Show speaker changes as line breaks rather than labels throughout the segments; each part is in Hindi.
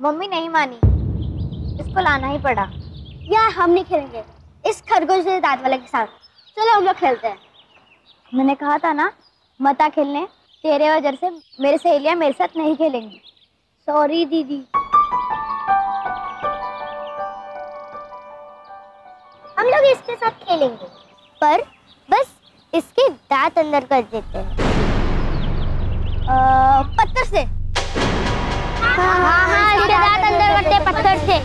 मम्मी नहीं मानी, इसको लाना ही पड़ा।
यार हम नहीं खेलेंगे इस खरगोश के दांत वाले के साथ। चलो हम लोग खेलते हैं।
मैंने कहा था ना मत आ खेलने, तेरे वजह से मेरी सहेलियां मेरे साथ नहीं खेलेंगी।
सॉरी दीदी। हम लोग इसके साथ खेलेंगे, पर बस इसके दांत अंदर कर देते हैं। पत्थर से। हाँ, इसके दांत अंदर करते हैं पत्थर से।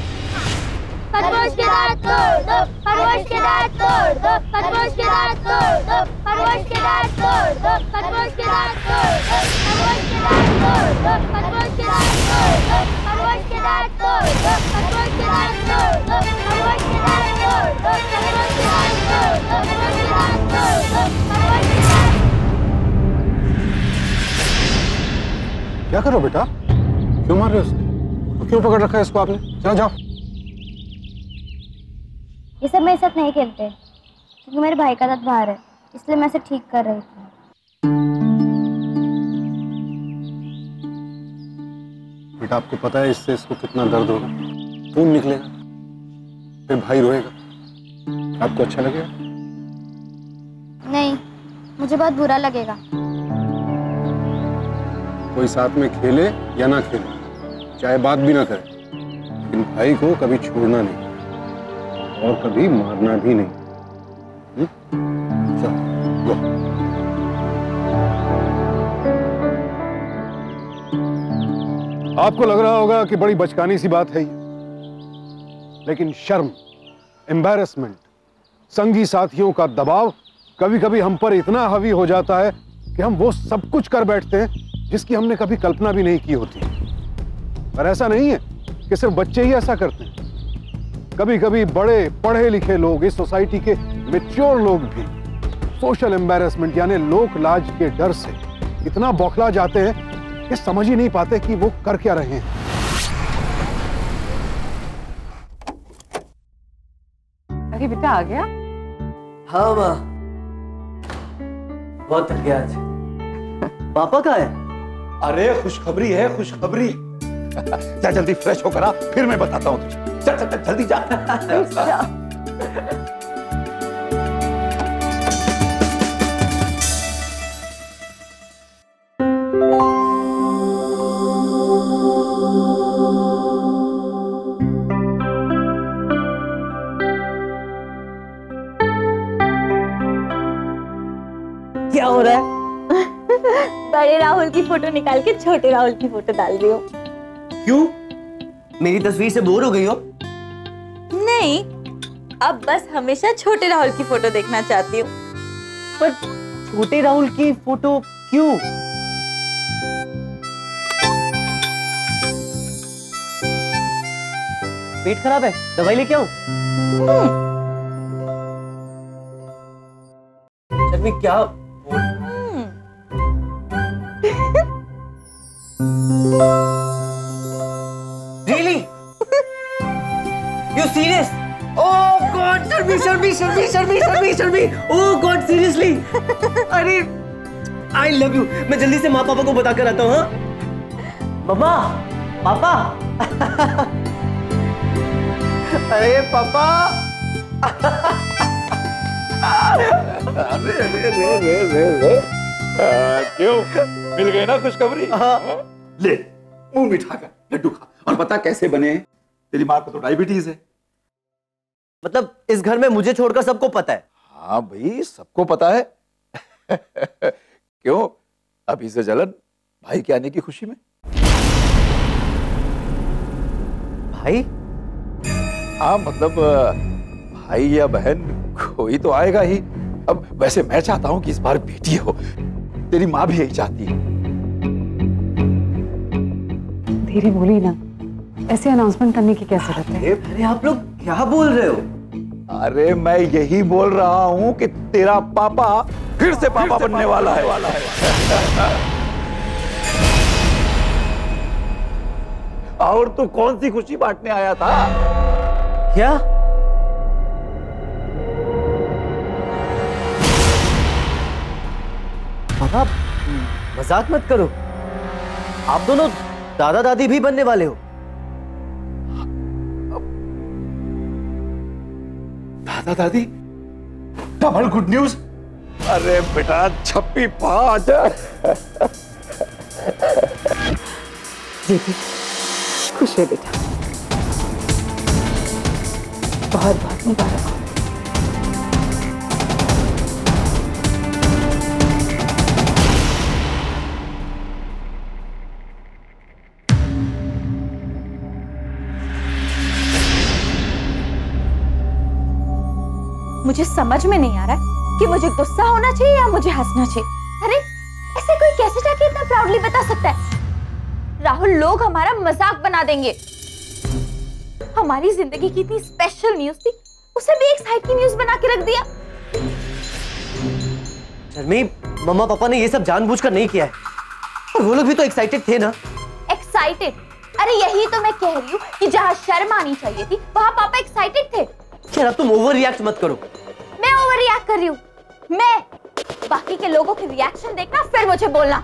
खरगोश के दांत तोड़ दो, खरगोश के दांत तोड़ दो, खरगोश के दांत तोड़ दो, खरगोश के दांत तोड़ दो, खरगोश के दांत तोड़ दो, खरगोश के दांत तोड़ दो, खरगोश के दांत तोड़ दो, खरगोश के दांत तोड़ दो, खरगोश के दांत तोड़ दो, खरगोश के दांत तोड़ दो, खरगोश के दांत तोड़ दो, खरगोश के दांत तोड़ दो, खरगोश के दांत।
क्या करो बेटा? क्यों मार रहे हो उसको? क्यों पकड़ रखा है इसको आपने? जाओ जाओ।
ये सब मेरे साथ नहीं खेलते क्योंकि मेरे भाई का दांत बाहर है, इसलिए मैं इसे ठीक कर रही थी।
बेटा आपको पता है इससे इसको कितना दर्द होगा? खून निकलेगा, फिर भाई रोएगा। आपको अच्छा लगेगा?
नहीं, मुझे बहुत बुरा लगेगा।
कोई साथ में खेले या ना खेले, चाहे बात भी ना करे, लेकिन भाई को कभी छोड़ना नहीं और कभी मारना भी नहीं। चलो, आपको लग रहा होगा कि बड़ी बचकानी सी बात है ये, लेकिन शर्म, एम्बैरेसमेंट, संगी साथियों का दबाव कभी कभी हम पर इतना हावी हो जाता है कि हम वो सब कुछ कर बैठते हैं जिसकी हमने कभी कल्पना भी नहीं की होती। पर ऐसा नहीं है कि सिर्फ बच्चे ही ऐसा करते हैं। कभी कभी बड़े पढ़े लिखे लोग, इस सोसाइटी के मैच्योर लोग भी सोशल एम्बैरेसमेंट यानी लोक लाज के डर से इतना बौखला जाते हैं कि समझ ही नहीं पाते कि वो कर क्या रहे हैं।
अरे बेटा आ गया?
हाँ माँ, बहुत थक गया आज। पापा कहाँ है?
अरे खुशखबरी है, खुशखबरी। जा जल्दी फ्रेश होकर आ, फिर मैं बताता हूँ तुझे। चल चल चल जल्दी जा।
क्या हो रहा है?
बड़े राहुल की फोटो निकाल के छोटे राहुल की फोटो डाल रही हो।
क्यों? मेरी तस्वीर से बोर हो गई हो?
नहीं, अब बस हमेशा छोटे राहुल की फोटो देखना चाहती हूँ।
पर छोटे राहुल की फोटो क्यों? पेट खराब है, दवाई लेके आऊं? शर्मी क्या? Really? You serious? Oh God, Sharmi! Oh God, seriously? अरे, I love you. मैं जल्दी से माँ पापा को बता कर आता हूँ, हाँ? मम्मा, पापा। अरे पापा।
अरे क्यों? मिल गए ना खुशखबरी? ले मुंह मीठा कर, लड्डू खा और बता कैसे बने हैं। तेरी माँ को तो डायबिटीज है।
मतलब इस घर में मुझे छोड़कर सबको पता है?
हाँ भाई, सबको पता है। क्यों? अभी से जलन भाई के आने की खुशी में।
भाई?
हाँ मतलब भाई या बहन कोई तो आएगा ही। अब वैसे मैं चाहता हूँ कि इस बार बेटी हो। तेरी माँ भी यही चाहती है।
धीरे बोली ना, ऐसे अनाउंसमेंट करने की क्या जरूरत है?
अरे आप लोग क्या बोल रहे हो?
अरे मैं यही बोल रहा हूँ कि तेरा पापा फिर से पापा बनने वाला है। और तू कौन सी खुशी बांटने आया था?
क्या? पापा मजाक मत करो, आप दोनों दादा दादी भी बनने वाले हो।
दादा दादी डबल गुड न्यूज। अरे बेटा 56
दीदी खुश है बेटा, बहुत बहुत मुबारक हो।
मुझे समझ में नहीं आ रहा है कि मुझे गुस्सा होना चाहिए या मुझे हंसना चाहिए। अरे ऐसे कोई कैसे जाके इतना प्राउडली बता सकता है? राहुल, लोग हमारा मजाक बना देंगे। हमारी जिंदगी की इतनी स्पेशल न्यूज़ थी, उसे भी एक साइड की न्यूज़ बना के रख दिया।
शर्मी, मम्मा पापा ने ये सब जानबूझकर नहीं किया है, और वो लोग भी तो एक्साइटेड थे ना।
एक्साइटेड? अरे यही तो मैं कह रही हूँ कि जहाँ शर्म आनी चाहिए थी वहाँ पापा एक्साइटेड थे।
यार अब तुम ओवर रिएक्ट मत करो।
मैं ओवर रिएक्ट कर रही हूँ? मैं? बाकी के लोगों के रिएक्शन देखना फिर मुझे बोलना।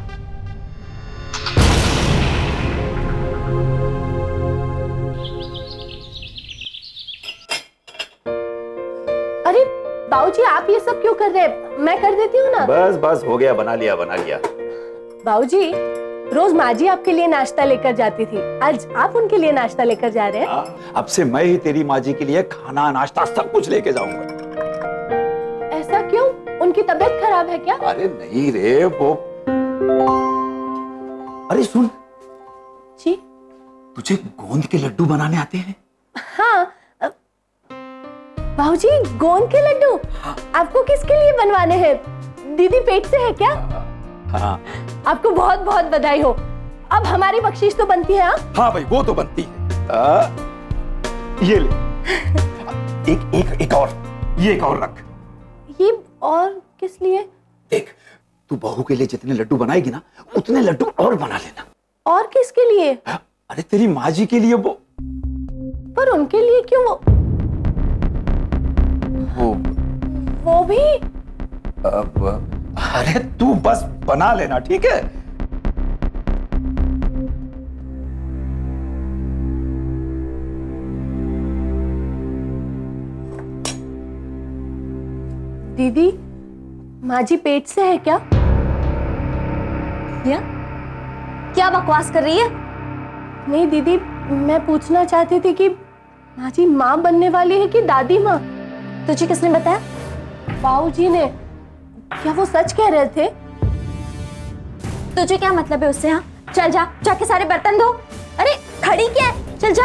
अरे बाबूजी, आप ये सब क्यों कर रहे हैं? मैं कर देती हूँ ना।
बस बस हो गया, बना लिया बना लिया।
बाबूजी, रोज माँ जी आपके लिए नाश्ता लेकर जाती थी, आज आप उनके लिए नाश्ता लेकर जा रहे हैं।
अब से मैं ही तेरी माँ जी के लिए खाना नाश्ता सब कुछ लेके जाऊंगा।
ऐसा क्यों? उनकी तबीयत खराब है क्या?
अरे नहीं रे, वो अरे सुन
जी,
तुझे गोंद के लड्डू बनाने आते हैं?
हाँ बाबूजी, गोंद के लड्डू आपको किसके लिए बनवाने हैं? दीदी पेट से है क्या?
हाँ।
आपको बहुत बहुत बधाई हो। अब हमारी बख्शीश तो बनती है।
हाँ भाई, वो तो बनती है। ये ले एक और, ये एक और रख।
ये और किस लिए?
देख, तू बहू के लिए जितने लड्डू बनाएगी ना, उतने लड्डू और बना लेना।
और किसके लिए?
अरे तेरी माँ जी के लिए।
पर उनके लिए क्यों? वो भी?
अरे तू बस बना लेना, ठीक है?
दीदी, माँ जी पेट से है क्या?
क्या बकवास कर रही है?
नहीं दीदी, मैं पूछना चाहती थी कि माँ जी माँ बनने वाली है कि दादी माँ?
तुझे किसने बताया?
बाबूजी ने। क्या वो सच कह रहे थे?
तुझे क्या मतलब है उससे? हाँ, चल जा, जाके सारे बर्तन धो। अरे खड़ी क्या है, चल जा।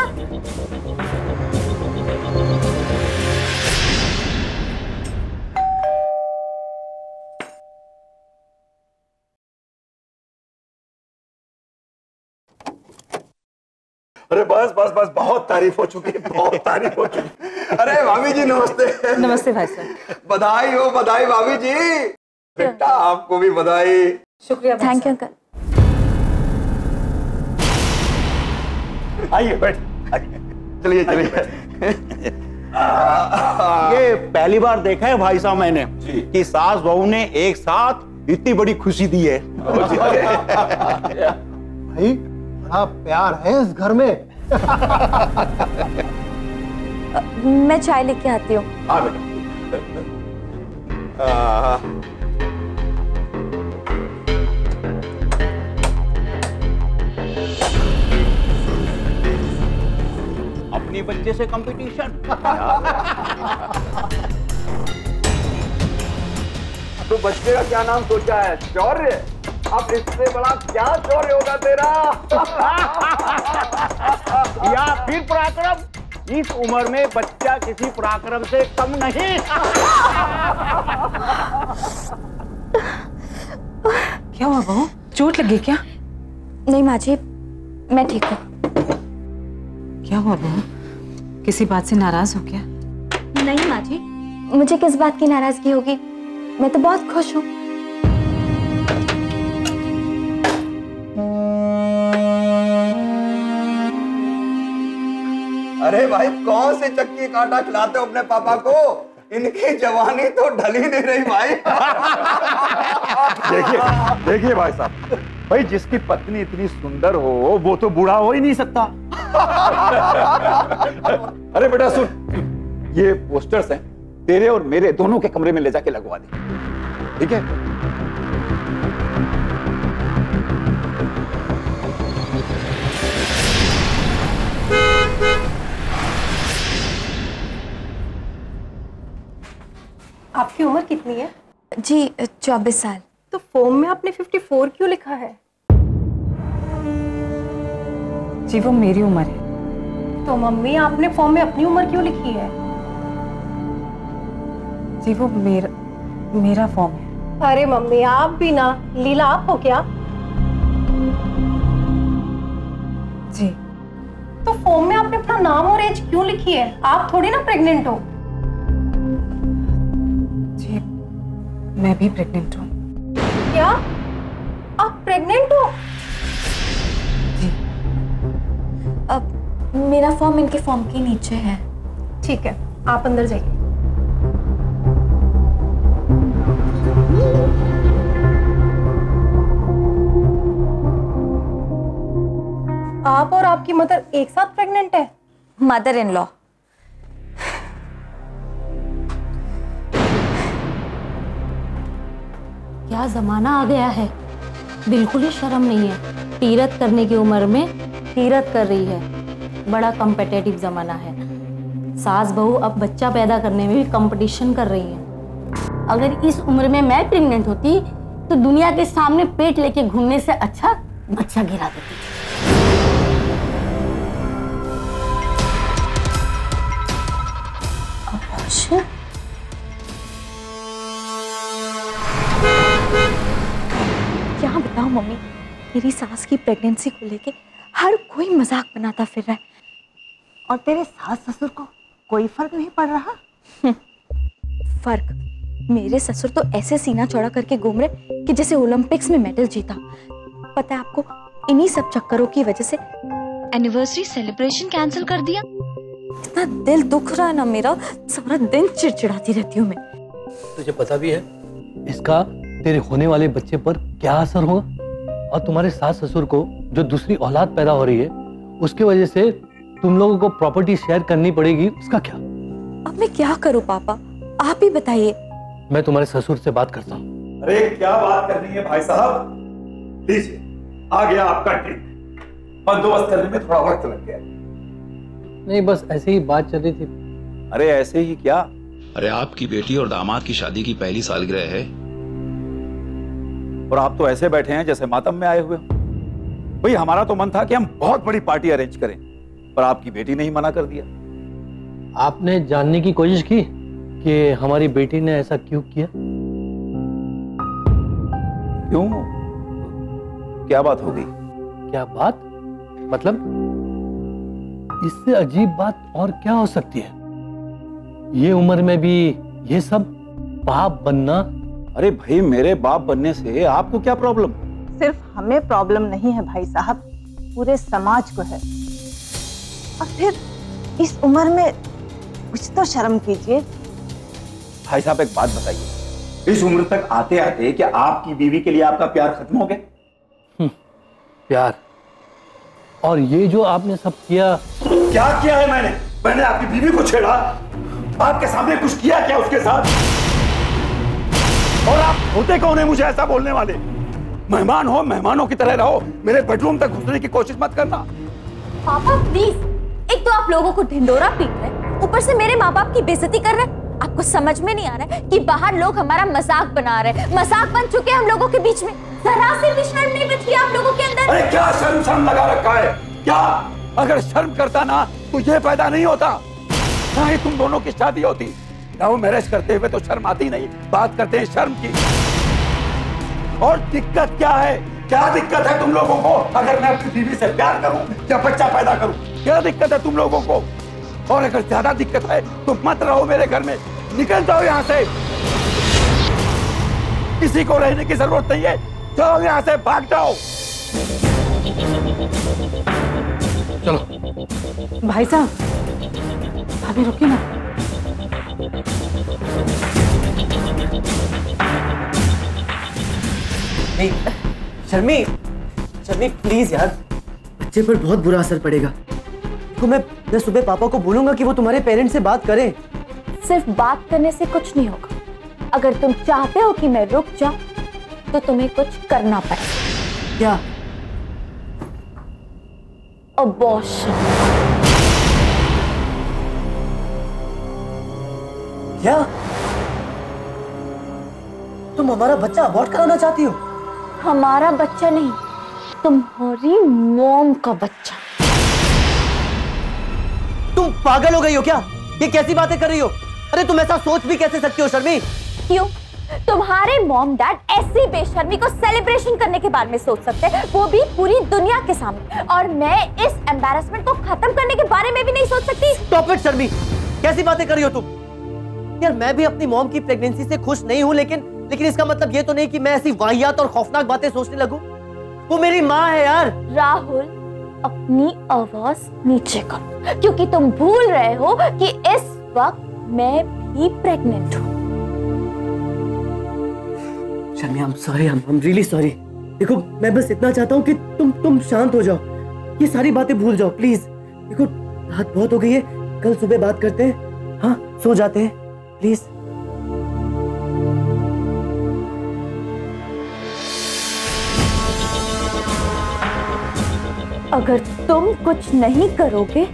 अरे बस बस बस, बहुत तारीफ हो चुकी है, बहुत तारीफ हो चुकी। अरे भाभी जी नमस्ते।
नमस्ते भाई साहब।
बधाई हो, बधाई भाभी जी। बेटा आपको भी बधाई।
शुक्रिया।
Thank you uncle.
आइए बैठ, चलिए चलिए।
ये पहली बार देखा है भाई साहब मैंने कि सास बहू ने एक साथ इतनी बड़ी खुशी दी है।
भाई बड़ा प्यार है इस घर में।
मैं चाय लेके आती हूँ।
हाँ बेटा।
अपनी बच्चे से कंपटीशन।
तो बच्चे का क्या नाम सोचा है? शौर्य। अब इससे बड़ा क्या शौर्य होगा तेरा?
या फिर पराक्रम। इस उम्र में बच्चा किसी पराक्रम से कम नहीं।
क्या हुआ बहू, चोट लगी क्या?
नहीं माँ जी, मैं ठीक हूँ।
क्या हुआ बहू, किसी बात से नाराज हो क्या?
नहीं माँ जी, मुझे किस बात की नाराजगी होगी? मैं तो बहुत खुश हूँ।
अरे भाई, कौन से चक्की कांटा खिलाते हो अपने पापा को? इनकी जवानी तो ढली नहीं रही भाई।
देखिए देखिए भाई साहब, भाई जिसकी पत्नी इतनी सुंदर हो वो तो बूढ़ा हो ही नहीं सकता।
अरे बेटा सुन, ये पोस्टर्स हैं, तेरे और मेरे दोनों के कमरे में ले जाके लगवा दे, ठीक है?
आपकी उम्र कितनी है?
जी 24 साल।
तो फॉर्म में आपने 54 क्यों लिखा है?
जी वो मेरी उम्र है।
तो मम्मी आपने फॉर्म में अपनी उम्र क्यों लिखी है?
जी वो मेरा फॉर्म है।
अरे मम्मी आप भी ना, लीला आप हो क्या?
जी।
तो फॉर्म में आपने अपना नाम और एज क्यों लिखी है? आप थोड़ी ना प्रेग्नेंट हो।
जी मैं भी प्रेग्नेंट हूँ।
क्या आप प्रेग्नेंट हो?
जी।
अब मेरा फॉर्म इनके फॉर्म के नीचे है।
ठीक है, आप अंदर जाइए। आप और आपकी मदर एक साथ प्रेग्नेंट है?
Mother in law.
क्या जमाना आ गया है, बिल्कुल ही शर्म नहीं है। तीरथ करने की उम्र में तीरथ कर रही है। बड़ा कॉम्पिटिटिव जमाना है। सास बहू अब बच्चा पैदा करने में भी कंपटीशन कर रही हैं। अगर इस उम्र में मैं प्रेग्नेंट होती तो दुनिया के सामने पेट लेके घूमने से अच्छा बच्चा गिरा देती।
क्या बताऊं मम्मी, मेरी सास की प्रेगनेंसी को लेके हर कोई मजाक बनाता फिर रहा है।
और तेरे सास ससुर को कोई फर्क नहीं पड़ रहा?
फर्क? मेरे ससुर तो ऐसे सीना चौड़ा करके घूम रहे कि जैसे ओलंपिक्स में मेडल जीता। पता है आपको, इन्हीं सब चक्करों की वजह से एनिवर्सरी सेलिब्रेशन कैंसिल कर दिया। इतना दिल दुख रहा है ना मेरा, सारा दिन चिड़चिड़ाती रहती हूँ मैं।
तुझे पता भी है इसका तेरे होने वाले बच्चे पर क्या असर होगा? और तुम्हारे सास ससुर को जो दूसरी औलाद पैदा हो रही है उसकी वजह से तुम लोगों को प्रॉपर्टी शेयर करनी पड़ेगी, उसका क्या?
अब मैं क्या करूं पापा, आप ही बताइए।
मैं तुम्हारे ससुर से बात करता हूँ।
अरे क्या बात करनी है भाई साहब, लीजिए आ गया आपका ड्रिंक। बंदोबस्त करने में थोड़ा वक्त लग गया।
नहीं बस ऐसे ही बात चल रही थी।
अरे ऐसे ही क्या?
अरे आपकी बेटी और दामाद की शादी की पहली सालगिरह है
और आप तो ऐसे बैठे हैं जैसे मातम में आए हुए हो। भाई हमारा तो मन था कि हम बहुत बड़ी पार्टी अरेंज करें, पर आपकी बेटी ने ही मना कर दिया।
आपने जानने की कोशिश की कि हमारी बेटी ने ऐसा क्यों किया?
क्यों? क्या बात हो गई?
क्या बात? मतलब इससे अजीब बात और क्या हो सकती है? ये उम्र में भी ये सब बाप बनना।
अरे भाई मेरे बाप बनने से आपको क्या प्रॉब्लम?
सिर्फ हमें प्रॉब्लम नहीं है भाई साहब, पूरे समाज को है। और फिर इस उम्र में कुछ तो शर्म कीजिए।
भाई साहब एक बात बताइए, इस उम्र तक आते आते क्या आपकी बीवी के लिए आपका प्यार खत्म हो गया?
प्यार? और ये जो आपने सब किया?
क्या किया है मैंने आपकी बीवी को छेड़ा? आपके सामने कुछ किया क्या उसके साथ? और आप होते कौन है मुझे ऐसा बोलने वाले? मेहमान हो, मेहमानों की तरह रहो, मेरे बेडरूम तक घुसने की कोशिश मत करना।
पापा प्लीज, एक तो आप लोगों को ढिंडोरा पीट रहे, ऊपर से मेरे माँ बाप की बेइज्जती कर रहे। आपको समझ में नहीं आ रहा है कि बाहर लोग हमारा मजाक बना रहे, मजाक बन चुके हैं हम लोगों के बीच में। जरा से भी शर्म नहीं बची आप लोगों के अंदर।
अरे क्या शर्म लगा रखा है क्या? अगर शर्म करता ना तो ये पैदा नहीं होता, ना ही तुम दोनों की शादी होती। लव मैरिज करते हुए तो शर्म आती नहीं, बात करते हैं शर्म की। और दिक्कत क्या है? क्या दिक्कत है तुम लोगों को अगर मैं अपनी बीवी से प्यार करूं या बच्चा पैदा करूं? क्या दिक्कत है तुम लोगों को? और अगर ज्यादा दिक्कत है तो मत रहो मेरे घर में, निकल जाओ यहाँ से। किसी को रहने की जरूरत नहीं है, जाओ यहाँ से, भाग जाओ।
चलो
भाई साहब, भाभी रुकिए ना।
नहीं शर्मी प्लीज यार, बच्चे पर बहुत बुरा असर पड़ेगा। तो मैं सुबह पापा को बोलूंगा कि वो तुम्हारे पेरेंट्स से बात करें,
सिर्फ बात करने से कुछ नहीं होगा। अगर तुम चाहते हो कि मैं रुक जाऊं तो तुम्हें कुछ करना पड़ेगा।
क्या?
अबॉर्शन।
क्या? तुम हमारा बच्चा अबॉर्ट कराना चाहती हो?
हमारा बच्चा नहीं, तुम्हारी मॉम का बच्चा।
तुम पागल हो गई हो क्या? ये कैसी बातें कर रही हो? अरे तुम ऐसा सोच भी कैसे सकती हो शर्मी?
क्यों? तुम्हारे मॉम डैड ऐसी बेशर्मी को सेलिब्रेशन करने के बारे में सोच सकते हैं, वो भी पूरी दुनिया के सामने, और मैं इस एम्बैरेसमेंट को खत्म करने के बारे में भी नहीं सोच सकती।
स्टॉप इट शर्मी, कैसी बातें कर रही हो तुम? यार मैं भी अपनी मॉम की प्रेगनेंसी से खुश नहीं हूँ, लेकिन इसका मतलब ये तो नहीं कि मैं ऐसी वाहियात और खौफनाक बातें सोचने लगूं। वो मेरी माँ है यार।
राहुल, अपनी आवाज नीचे करो, क्योंकि तुम भूल रहे हो कि इस वक्त मैं भी प्रेग्नेंट हूँ।
शर्मी, I'm sorry, I'm really sorry। देखो मैं बस इतना चाहता हूँ कि तुम शांत हो जाओ, ये सारी बातें भूल जाओ प्लीज। देखो रात बहुत हो गई है, कल सुबह बात करते हैं। हाँ, सो जाते हैं प्लीज।
अगर तुम कुछ नहीं करोगे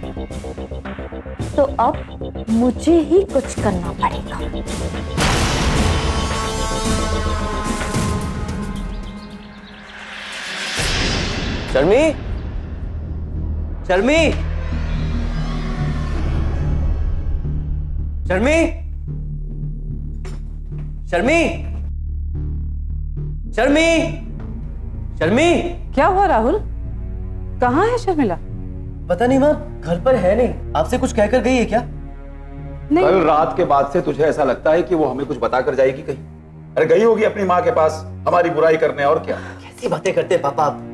तो अब मुझे ही कुछ करना पड़ेगा।
शर्मी, शर्मी, शर्मी, शर्मी, शर्मी, शर्मी।
क्या हुआ राहुल? कहाँ है शर्मिला?
पता नहीं माँ, घर पर है नहीं। आपसे कुछ कहकर गई है क्या?
कल रात के बाद से तुझे ऐसा लगता है कि वो हमें कुछ बता कर जाएगी कहीं? अरे गई होगी अपनी माँ के पास हमारी बुराई करने, और क्या।
कैसी बातें करते हैं पापा आप।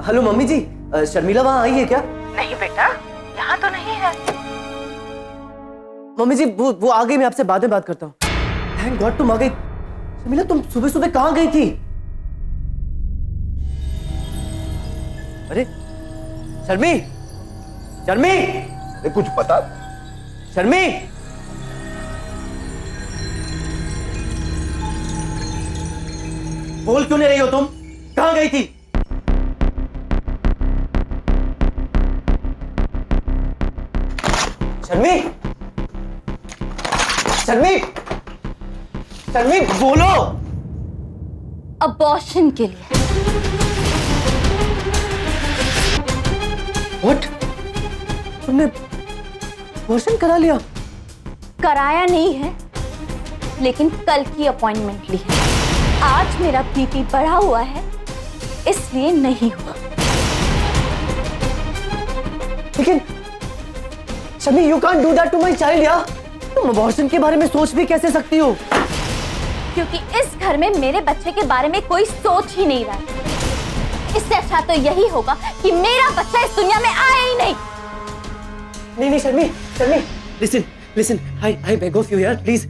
हेलो मम्मी जी, शर्मिला वहां आई है क्या?
नहीं बेटा, यहाँ तो नहीं है।
मम्मी जी वो आ गई, मैं आपसे बाद में बात करता हूँ। थैंक गॉड तुम आ गई। शर्मिला तुम सुबह सुबह कहाँ गई थी? अरे शर्मी, शर्मी,
अरे कुछ पता?
शर्मी, बोल क्यों नहीं रही हो तुम? कहाँ गई थी? शर्मी, शर्मी, शर्मी बोलो।
अबॉर्शन के लिए।
What? तुमने अबॉर्शन करा लिया?
कराया नहीं है, लेकिन कल की अपॉइंटमेंट ली है। आज मेरा बीपी बढ़ा हुआ है, इसलिए नहीं हुआ।
लेकिन शर्मी, you can't do that to my child यार। तुम अबॉर्शन के बारे में सोच भी कैसे सकती हो?
क्योंकि इस घर में मेरे बच्चे के बारे में कोई सोच ही नहीं रहा है। इससे अच्छा तो यही होगा कि मेरा बच्चा इस दुनिया में आए ही नहीं।
नहीं शर्मी, शर्मी, listen, I beg of you यार, प्लीज।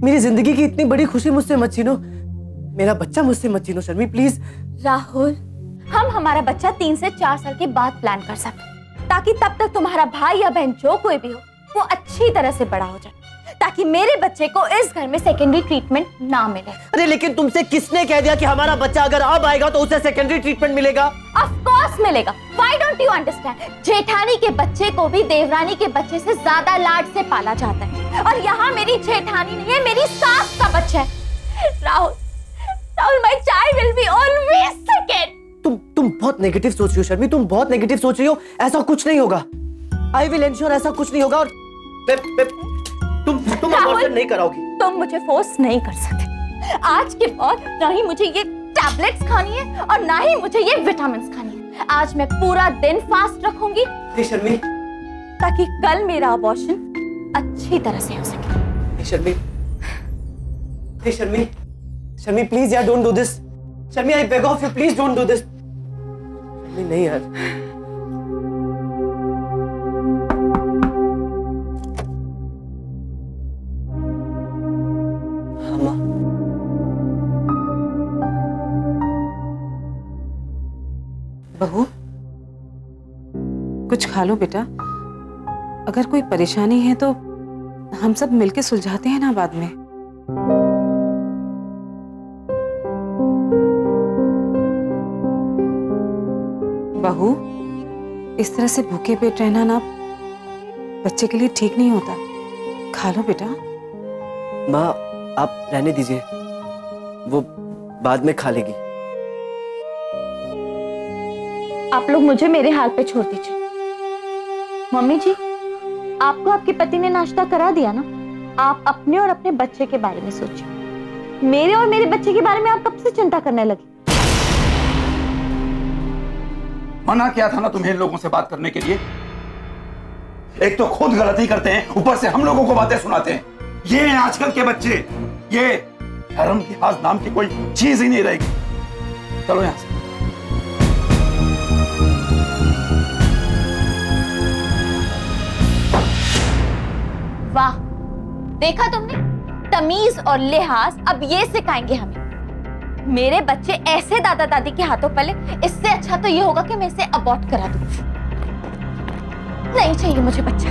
मेरी जिंदगी की इतनी बड़ी खुशी मुझसे मत छीनो। मेरा बच्चा मुझसे मत छीनो शर्मी, प्लीज।
राहुल, हम हमारा बच्चा 3 से 4 साल के बाद प्लान कर सकते, ताकि तब तक तुम्हारा भाई या बहन जो कोई भी हो वो अच्छी तरह से बड़ा हो जाए, ताकि मेरे बच्चे को इस घर में सेकेंडरी ट्रीटमेंट ना मिले।
अरे लेकिन तुमसे किसने कह दिया कि हमारा बच्चा अगर अब आएगा तो उसे सेकेंडरी ट्रीटमेंट मिलेगा?
ऑफ कोर्स मिलेगा। Why don't you understand? जेठानी के बच्चे को भी देवरानी के बच्चे से ज्यादा लाड से पाला जाता है, और यहाँ मेरी जेठानी नहीं है, मेरी सास का बच्चा है। Rahul, my child will be always second.
तुम बहुत नेगेटिव सोच रही हो शर्मी, तुम बहुत नेगेटिव सोच रही हो। ऐसा कुछ नहीं होगा। आई विल एंश्योर ऐसा कुछ नहीं होगा। और तुम अबॉर्शन नहीं कराओगी।
तुम मुझे फोर्स नहीं कर सकते। आज के बाद ना ही मुझे ये टैबलेट्स खानी है और ना ही मुझे ये विटामिन्स खानी है। आज मैं पूरा दिन फास्ट रखूंगी
शर्मी,
ताकि कल मेरा अबॉर्शन अच्छी तरह से हो सके।
शर्मी, शर्मी, शर्मी प्लीज यार, don't do this. Sharmi, I beg of you, please don't do this. नहीं यार। अम्मा,
बहू कुछ खा लो बेटा, अगर कोई परेशानी है तो हम सब मिलके सुलझाते हैं ना बाद में। बहू, इस तरह से भूखे पेट रहना ना बच्चे के लिए ठीक नहीं होता। खा लो बेटा।
माँ आप रहने दीजिए, वो बाद में खा लेगी।
आप लोग मुझे मेरे हाल पे छोड़ दीजिए। मम्मी जी, आपको आपके पति ने नाश्ता करा दिया ना, आप अपने और अपने बच्चे के बारे में सोचिए। मेरे और मेरे बच्चे के बारे में आप कब से चिंता करने लगी?
मना किया था ना तुम्हें इन लोगों से बात करने के लिए। एक तो खुद गलती करते हैं, ऊपर से हम लोगों को बातें सुनाते हैं। ये हैं आजकल के बच्चे, ये शर्म लिहाज नाम की कोई चीज ही नहीं रहेगी। चलो यहां से।
वाह, देखा तुमने, तमीज और लिहाज अब ये सिखाएंगे हमें। मेरे बच्चे ऐसे दादा दादी के हाथों पले, इससे अच्छा तो ये होगा कि मैं इसे अबॉर्ट करा दूं। नहीं चाहिए मुझे बच्चा।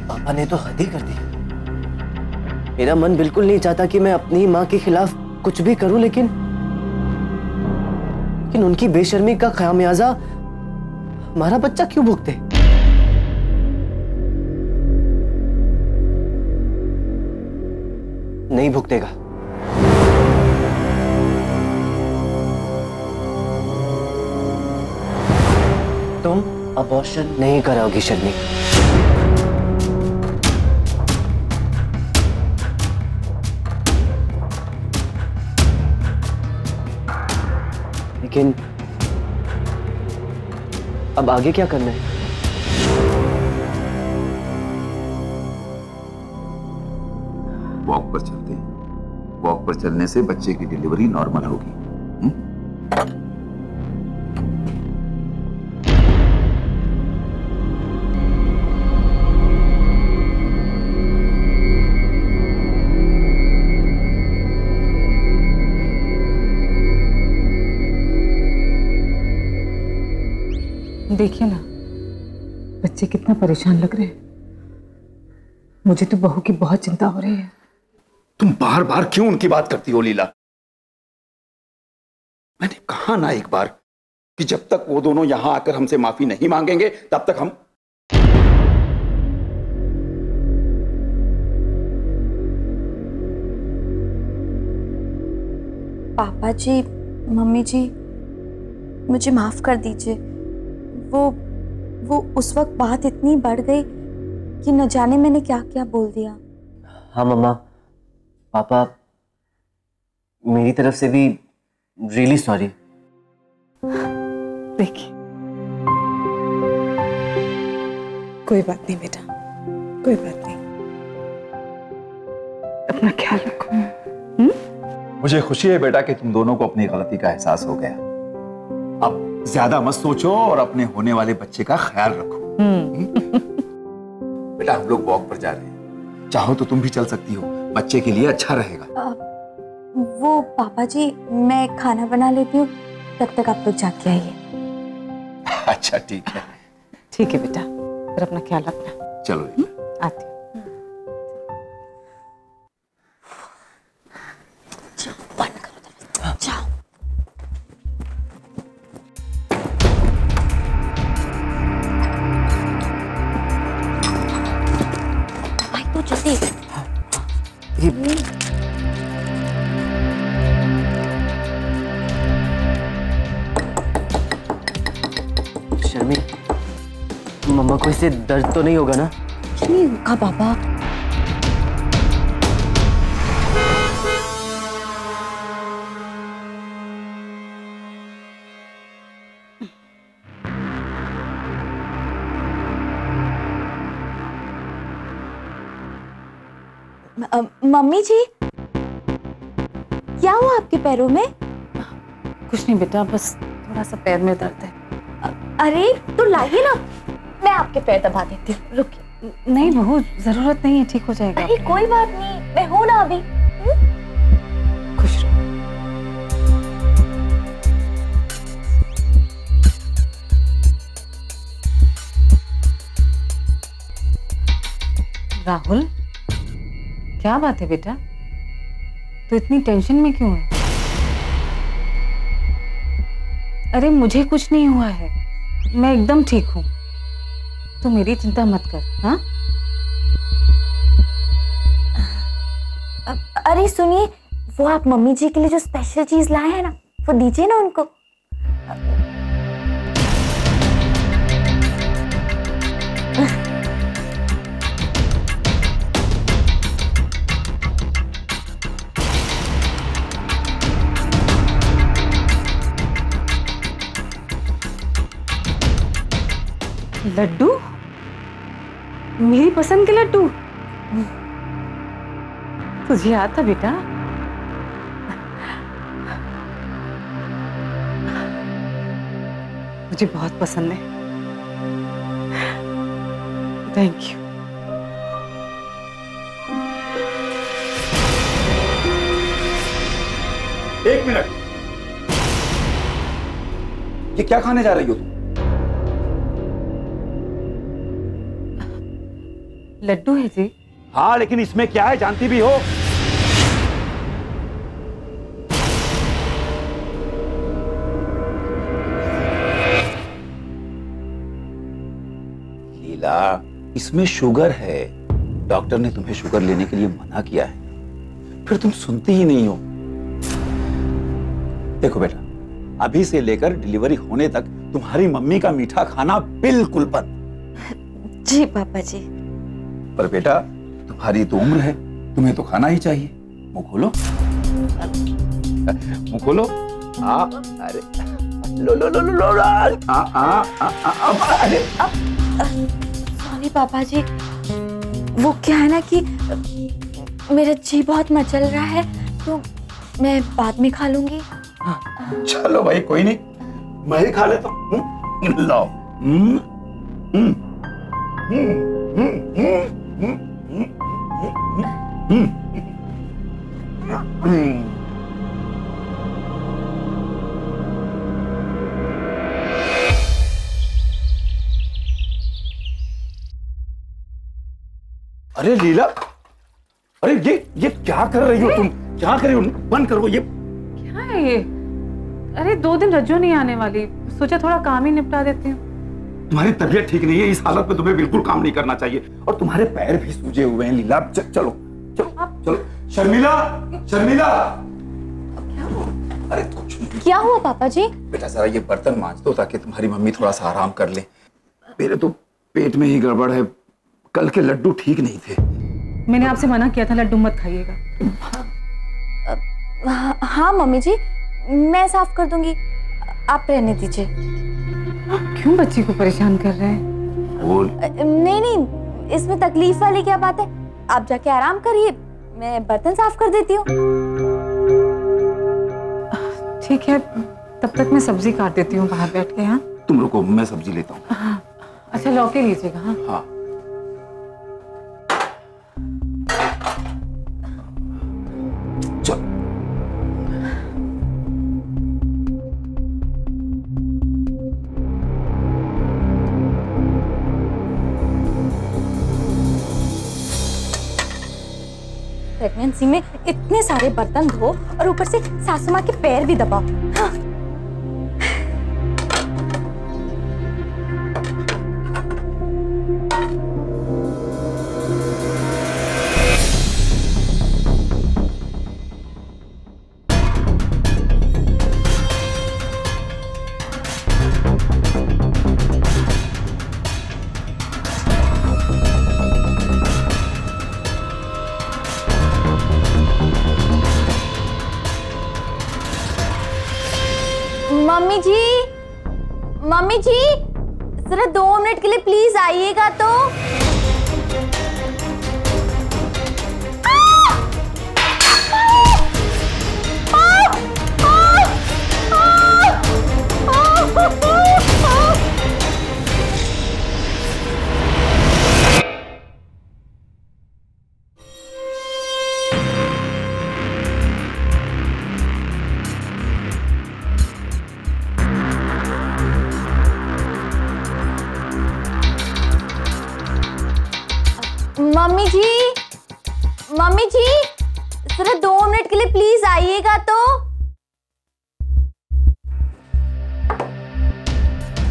पापा ने तो हद ही कर दी। मेरा मन बिल्कुल नहीं चाहता कि मैं अपनी माँ के खिलाफ कुछ भी करूं, लेकिन उनकी बेशर्मी का खामियाजा हमारा बच्चा क्यों भुगते? नहीं भुगतेगा। तुम अबॉर्शन नहीं कराओगी शर्मी। लेकिन अब आगे क्या करना है?
वॉक पर चलते हैं। वॉक पर चलने से बच्चे की डिलीवरी नॉर्मल होगी।
देखिए ना, बच्चे कितना परेशान लग रहे हैं। मुझे तो बहू की बहुत चिंता हो रही है।
तुम बार बार क्यों उनकी बात करती हो लीला? मैंने कहा ना एक बार कि जब तक वो दोनों यहां आकर हमसे माफी नहीं मांगेंगे तब तक हम।
पापा जी, मम्मी जी, मुझे माफ कर दीजिए। वो उस वक्त बात इतनी बढ़ गई कि न जाने मैंने क्या क्या बोल दिया।
हाँ मम्मा, पापा, मेरी तरफ से भी रियली सॉरी।
देखिए, कोई बात नहीं बेटा, कोई बात नहीं। अपना ख्याल रखो।
मुझे खुशी है बेटा कि तुम दोनों को अपनी गलती का एहसास हो गया। अब ज्यादा मत सोचो और अपने होने वाले बच्चे का ख्याल रखो। बेटा हम लोग वॉक पर जा रहे हैं, चाहो तो तुम भी चल सकती हो, बच्चे के लिए अच्छा रहेगा।
वो पापा जी, मैं खाना बना लेती हूँ, तब तक आप लोग जाके आइए।
अच्छा ठीक है।
ठीक है बेटा, फिर अपना ख्याल रखना।
चलो
आती हूँ।
बंद करो दरवाजा, जाओ। जल्दी।
शर्मी, मम्मा को इससे दर्द तो नहीं होगा ना?
नहीं होगा बाबा। मम्मी जी, क्या हुआ आपके पैरों में?
कुछ नहीं बेटा, बस थोड़ा सा पैर में दर्द है।
अरे तो लाइए ना, मैं आपके पैर दबा देती हूँ। रुकिए।
नहीं बहू, जरूरत नहीं है, ठीक हो जाएगा।
अरे कोई बात नहीं, मैं हूं ना अभी।
खुश रहो। राहुल, क्या बात है बेटा? तो इतनी टेंशन में क्यों है? अरे मुझे कुछ नहीं हुआ है, मैं एकदम ठीक हूँ। तू मेरी चिंता मत कर। हाँ?
अरे सुनिए, वो आप मम्मी जी के लिए जो स्पेशल चीज लाए हैं ना, वो दीजिए ना उनको।
लड्डू? मेरी पसंद के लड्डू? तुझे याद था बेटा? मुझे बहुत पसंद है। Thank you.
एक मिनट, ये क्या खाने जा रही हो तुम?
लड्डू है जी।
हाँ, लेकिन इसमें क्या है जानती भी हो? लीला, इसमें शुगर है। डॉक्टर ने तुम्हें शुगर लेने के लिए मना किया है, फिर तुम सुनती ही नहीं हो। देखो बेटा, अभी से लेकर डिलीवरी होने तक तुम्हारी मम्मी का मीठा खाना बिल्कुल बंद।
जी पापा जी।
पर बेटा, तुम्हारी तो उम्र है, तुम्हें तो खाना ही चाहिए। मुंह खोलो, मुंह खोलो। अरे लो लो लो लो लो। अरे
सॉरी पापा जी, वो क्या है ना कि मेरा जी बहुत मचल रहा है, तो मैं बाद में खा लूंगी।
चलो भाई, कोई नहीं, मैं ही खा लेता हूँ। लो। अरे लीला, अरे ये क्या कर रही हो तुम? क्या कर रही हो? बंद करो ये।
क्या है ये? अरे 2 दिन रज्जू नहीं आने वाली, सोचा थोड़ा काम ही निपटा देती हूँ।
तुम्हारी तबीयत ठीक नहीं है, इस हालत में तुम्हें बिल्कुल काम नहीं करना चाहिए, और तुम्हारे पैर भी सूजे हुए हैं लीला। चलो चलो चलो। शर्मिला, शर्मिला। अरे
क्या हुआ पापा जी?
बेटा जरा ये बर्तन मांज दो ताकि तुम्हारी मम्मी थोड़ा सा आराम कर ले। मेरे तो पेट में ही गड़बड़ है, कल के लड्डू ठीक नहीं थे।
मैंने आपसे मना किया था लड्डू मत खाइएगा।
हाँ मम्मी जी, मैं साफ कर दूंगी, आप रहने दीजिए।
क्यों बच्ची को परेशान कर रहे हैं?
नहीं नहीं, इसमें तकलीफ वाली क्या बात है, आप जाके आराम करिए, मैं बर्तन साफ कर देती हूँ।
ठीक है, तब तक मैं सब्जी काट देती हूँ बाहर बैठ के। हाँ
तुम रुको, मैं सब्जी लेता हूँ।
हाँ, अच्छा लौकी लीजिएगा। हाँ
हाँ।
प्रेगनेंसी में इतने सारे बर्तन धो और ऊपर से सासू माँ के पैर भी दबाओ। हाँ। मम्मी जी, जरा 2 मिनट के लिए प्लीज आइएगा तो। मम्मी जी जरा 2 मिनट के लिए प्लीज आइएगा तो।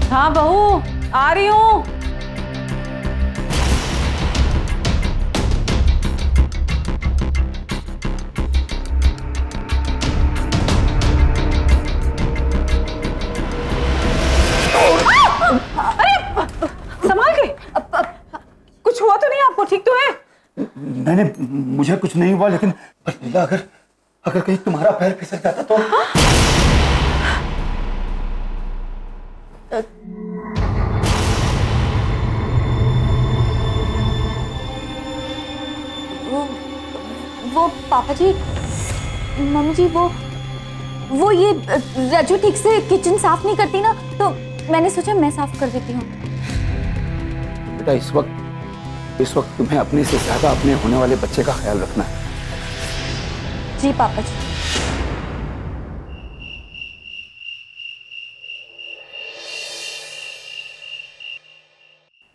हाँ बहू, आ रही हूँ। संभाल के। कुछ हुआ तो नहीं आपको? ठीक तो है?
नहीं, मुझे कुछ नहीं हुआ, लेकिन लीला अगर कहीं तुम्हारा पैर फिसल जाता तो।
वो पापा जी, मम्मी जी, वो ये रजू ठीक से किचन साफ नहीं करती ना, तो मैंने सोचा मैं साफ कर देती हूँ।
बेटा इस वक्त तुम्हें अपने से ज्यादा अपने होने वाले बच्चे का ख्याल रखना है।
जी पापा जी।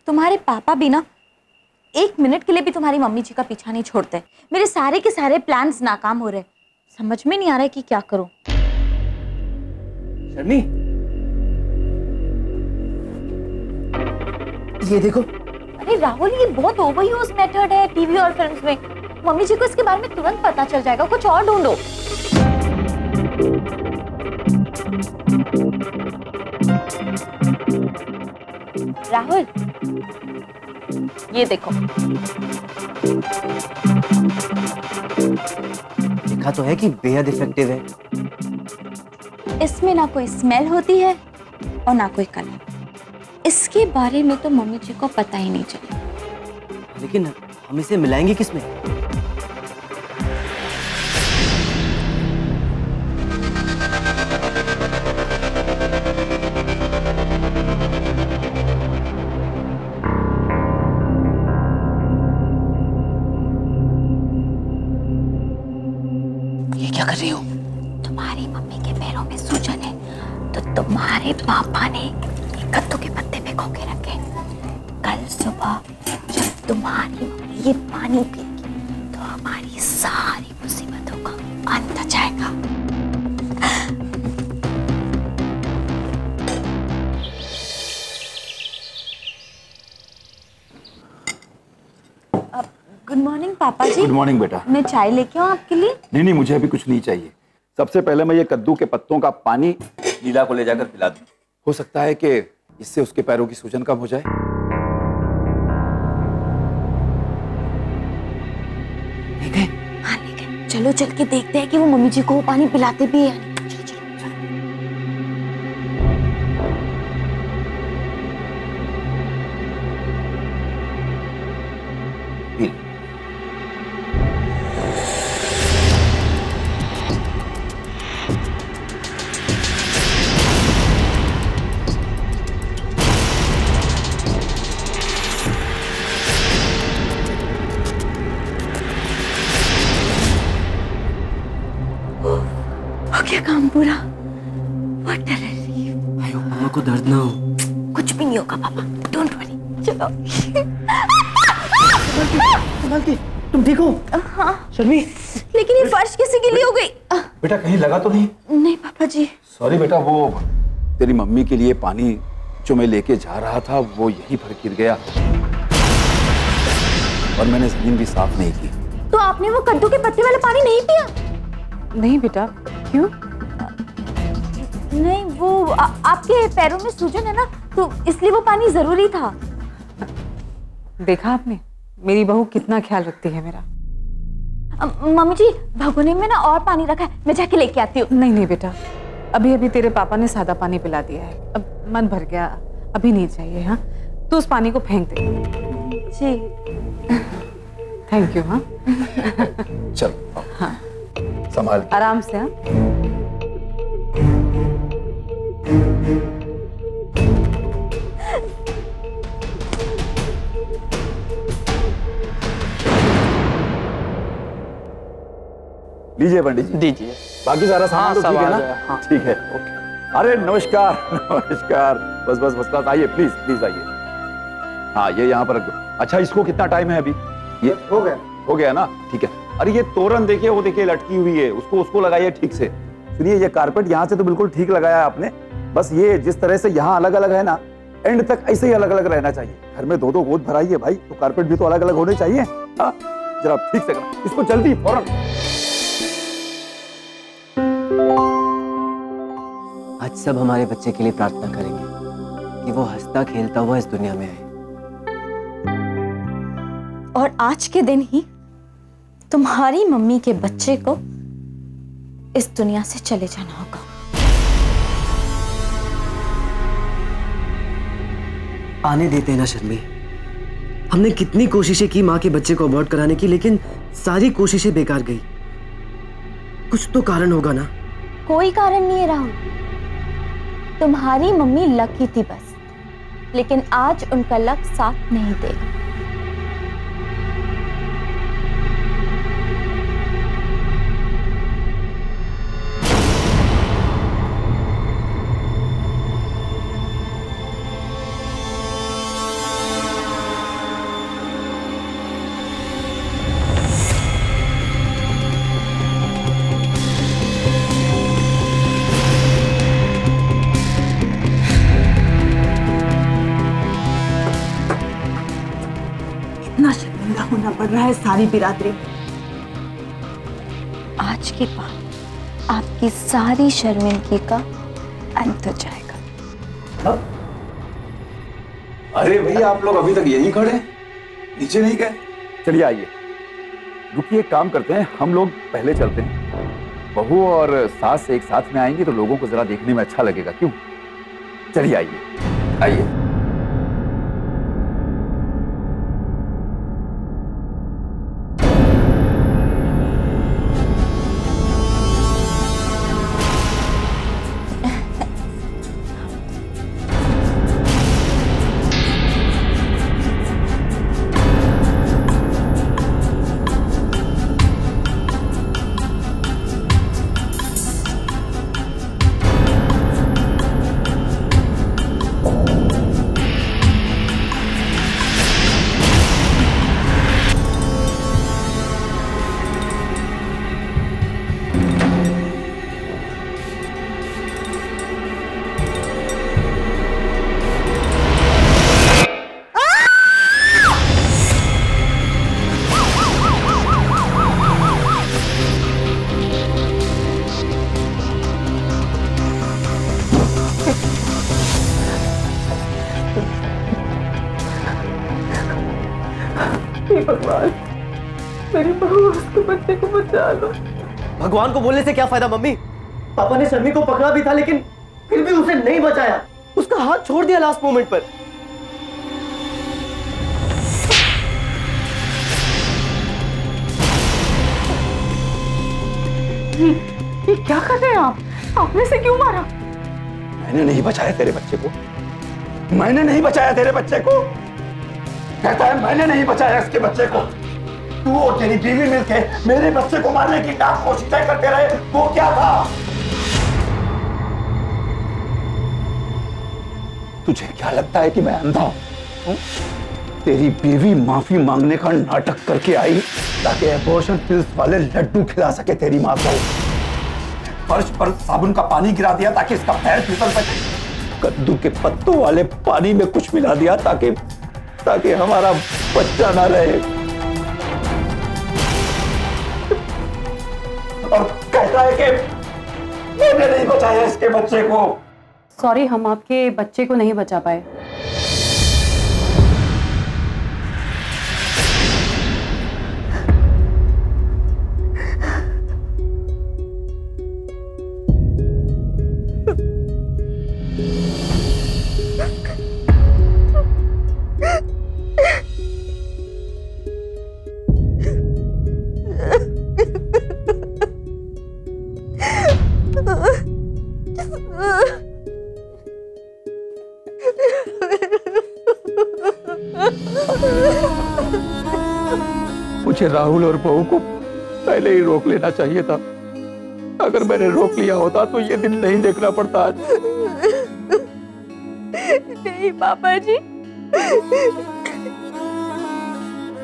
तुम्हारे पापा भी ना 1 मिनट के लिए भी तुम्हारी मम्मी जी का पीछा नहीं छोड़ते। मेरे सारे के सारे प्लान्स नाकाम हो रहे। समझ में नहीं आ रहा है कि क्या करूं।
शर्मी, ये देखो।
अरे राहुल, ये बहुत ओवर यूज मेथड है टीवी और फिल्म्स में। मम्मी जी को इसके बारे में तुरंत पता चल जाएगा। कुछ और ढूंढो। राहुल, ये देखो।
लिखा तो है कि बेहद इफेक्टिव है।
इसमें ना कोई स्मेल होती है और ना कोई कलर। इसके बारे में तो मम्मी जी को पता ही नहीं चला।
लेकिन हम इसे मिलाएंगे किसमें?
ये क्या कर रही हो? तुम्हारी मम्मी के पैरों में सूजन है, तो तुम्हारे पापा ने कद्दू के पत्ते भिगो के रखे। कल सुबह जब तुम्हारी मम्मी ये पानी पिएगी तो हमारी सारी मुसीबतों का अंत आ जाएगा। गुड मॉर्निंग पापा जी।
गुड मॉर्निंग बेटा।
मैं चाय लेके आऊं आपके लिए?
नहीं, मुझे अभी कुछ नहीं चाहिए। सबसे पहले मैं ये कद्दू के पत्तों का पानी लीला को ले जाकर पिला दूं। हो सकता है कि इससे उसके पैरों की सूजन कम हो जाए।
ठीक है?
हाँ लेकिन चलो चल के देखते हैं कि वो मम्मी जी को वो पानी पिलाते भी है। काम पूरा।
मम्मा को दर्द ना हो।
कुछ भी नहीं होगा पापा, डोंट वरी। चलो।
संभाल के। तुम ठीक हो?
हाँ।
शर्मी।
लेकिन ये फर्श किसी के लिए हो गई?
बेटा कहीं लगा तो नहीं?
नहीं पापा जी।
सॉरी बेटा, वो तेरी मम्मी के लिए पानी जो मैं लेके जा रहा था वो यहीं पर गिर गया और मैंने जमीन भी साफ नहीं की।
तो आपने वो कद्दू के पत्ते वाला पानी नहीं पिया?
नहीं बेटा। क्यों?
नहीं, वो आपके पैरों में सूजन है ना, तो इसलिए वो पानी जरूरी था।
देखा आपने मेरी बहू कितना ख्याल रखती है मेरा।
मम्मी जी, भगोने में ना और पानी रखा है, मैं जाके लेके आती हूँ।
नहीं बेटा, अभी अभी तेरे पापा ने सादा पानी पिला दिया है। अब मन भर गया, अभी नहीं चाहिए। हाँ, तो उस पानी को फेंक दे।
जी।
Thank you. हाँ
चल।
हाँ,
संभाल
आराम से। हाँ,
लीजिए पंडित जी।
दीजिए।
बाकी सारा सामान तो ठीक है ना?
हाँ।
ठीक है। ओके। अरे नमस्कार। नमस्कार। बस आइए, प्लीज आइए। हाँ, ये यहाँ पर रख दो। अच्छा, इसको कितना टाइम है अभी? ये हो गया ना? ठीक है। अरे ये तोरण देखिए, वो देखिए लटकी हुई है, उसको लगाइए ठीक से। सुनिए, ये कारपेट यहाँ से तो बिल्कुल ठीक लगाया आपने, बस ये जिस तरह से यहाँ अलग अलग है ना, एंड तक ऐसे ही अलग अलग रहना चाहिए। घर में 2-2 गोद भराई है भाई, तो कारपेट भी तो अलग अलग होने चाहिए। हाँ, जरा ठीक से करना इसको, जल्दी फौरन।
आज सब हमारे बच्चे के लिए प्रार्थना करेंगे कि वो हंसता खेलता हुआ इस दुनिया में आए।
और आज के दिन ही तुम्हारी मम्मी के बच्चे को इस दुनिया से चले जाना होगा।
आने देते हैं ना शर्मी। हमने कितनी कोशिशें की माँ के बच्चे को अबॉर्ट कराने की, लेकिन सारी कोशिशें बेकार गई। कुछ तो कारण होगा ना?
कोई कारण नहीं है राहुल, तुम्हारी मम्मी लकी थी बस, लेकिन आज उनका लक साथ नहीं देगा।
होना पड़ रहा है सारी बिरादरी।
आज के बाद आपकी सारी शर्मिंदगी का अंत हो जाएगा।
अरे भैया, आप लोग अभी तक यहीं खड़े, नीचे नहीं गए? चलिए आइए, रुकिए, एक काम करते हैं, हम लोग पहले चलते हैं। बहू और सास एक साथ में आएंगी तो लोगों को जरा देखने में अच्छा लगेगा, क्यों? चलिए आइए आइए।
भगवान, मेरी बहू उसके बच्चे को बचा लो। भगवान को बोलने से क्या फायदा मम्मी? पापा ने शर्मी को पकड़ा भी था, लेकिन फिर भी उसे नहीं बचाया। उसका हाथ छोड़ दिया लास्ट मोमेंट पर।
ये क्या कर रहे हैं आप? आपने से क्यों मारा?
मैंने नहीं बचाया तेरे बच्चे को, मैंने नहीं बचाया तेरे बच्चे को। कहता है मैंने नहीं बचाया इसके बच्चे को। तू और तेरी बीवी मिलके मेरे बच्चे को मारने की नाक कोशिशें करते रहे। वो क्या था? तुझे क्या लगता है कि मैं अंधा हूं? तेरी बीवी माफी मांगने का नाटक करके आई ताकि एबॉर्शन पिल्स वाले लड्डू खिला सके तेरी मां को। फर्श पर साबुन का पानी गिरा दिया ताकि इसका पैर फिसल सके। कद्दू के पत्तों वाले पानी में कुछ मिला दिया ताकि हमारा बच्चा ना रहे। और कहता है कि मैंने नहीं बचाया इसके बच्चे को।
सॉरी, हम आपके बच्चे को नहीं बचा पाए।
मुझे राहुल और बहू को पहले ही रोक लेना चाहिए था। अगर मैंने रोक लिया होता तो ये दिन नहीं देखना पड़ता आज।
नहीं पापा जी,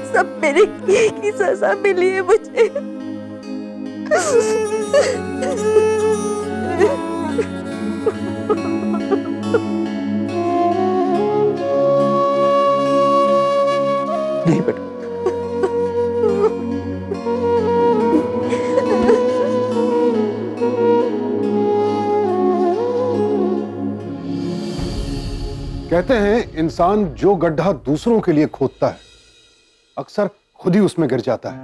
सब मेरे किए की सजा मिली है मुझे।
नहीं बेटा,
कहते हैं इंसान जो गड्ढा दूसरों के लिए खोदता है अक्सर खुद ही उसमें गिर जाता है,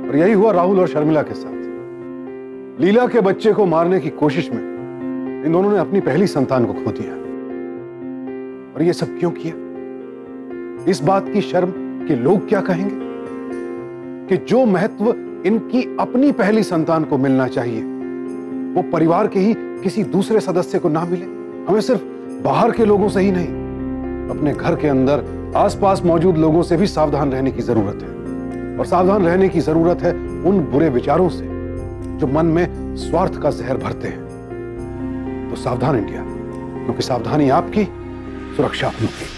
और यही हुआ राहुल और शर्मिला के साथ। लीला के बच्चे को मारने की कोशिश में इन दोनों ने अपनी पहली संतान को खो दिया। और ये सब क्यों किया? इस बात की शर्म कि लोग क्या कहेंगे, कि जो महत्व इनकी अपनी पहली संतान को मिलना चाहिए वो परिवार के ही किसी दूसरे सदस्य को ना मिले। हमें सिर्फ बाहर के लोगों से ही नहीं, अपने घर के अंदर आसपास मौजूद लोगों से भी सावधान रहने की जरूरत है। और सावधान रहने की जरूरत है उन बुरे विचारों से जो मन में स्वार्थ का जहर भरते हैं। तो सावधान इंडिया, क्योंकि सावधानी आपकी, सुरक्षा अपनों की।